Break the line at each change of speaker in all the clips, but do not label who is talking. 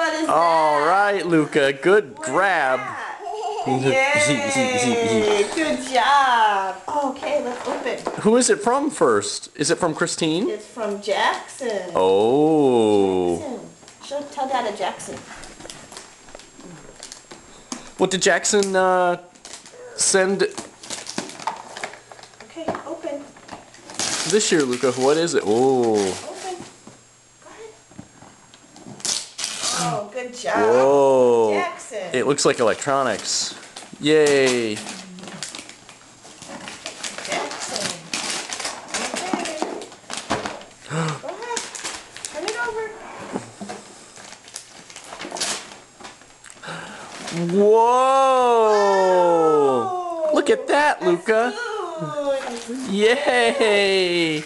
What is that?
All right, Luca. Good grab.
Yay! Good job. Okay, let's open.
Who is it from first? Is it from Christine?
It's from Jackson.
Oh.
Jackson. Tell Dada Jackson.
What did Jackson send
Okay, open.
this year, Luca? What is it? Oh.
Open. Go ahead. Oh, good job.
Whoa.
Jackson.
It looks like electronics. Yay.
Jackson. Okay. Go ahead. Turn it over.
Whoa. Look at that, Luca.
Spoon.
Yay.
A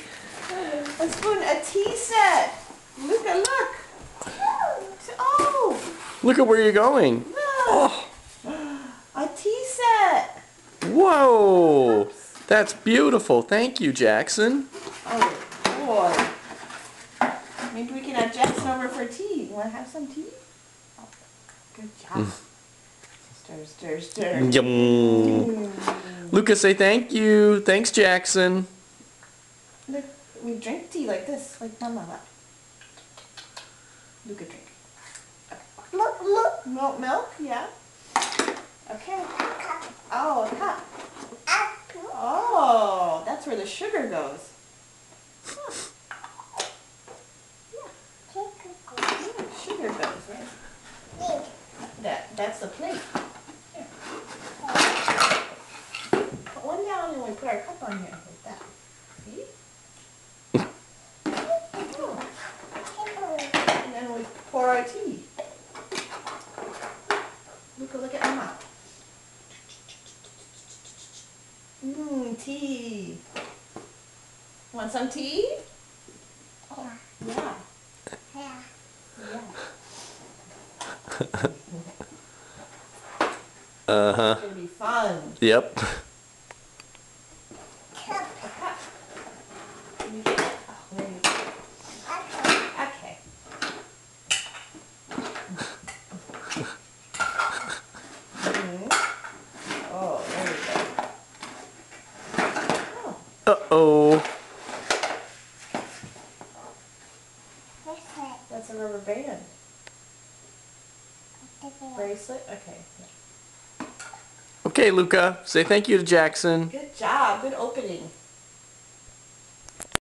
spoon, a tea set. Luca, look. Oh,
Look at where you're going.
look.
Oh.
A tea set.
Whoa. That's beautiful. Thank you, Jackson.
Oh, boy. Maybe we can have Jackson over for tea. You want to have some tea? Oh, good job. Stir, stir, stir.
Yum. Luca, say thank you. Thanks, Jackson.
Look, we drink tea like this, like Mama. Luca, drink. Look, look. Milk, yeah. Okay. Oh, a cup. Oh, that's where the sugar goes. Huh. Yeah, sugar goes, right? That's the plate. Here. Put one down and we put our cup on here like that. See? And then we pour our tea. Look at Mama. Tea. Want some tea? Oh, yeah. Yeah.
Uh-huh.
It's gonna be fun.
Yep.
A cup. Can you get it? Oh, there you go. Okay. Oh, there you go.
Uh-oh.
That's a rubber band. Bracelet? Okay.
Okay, Luca. Say thank you to Jackson.
Good job. Good opening.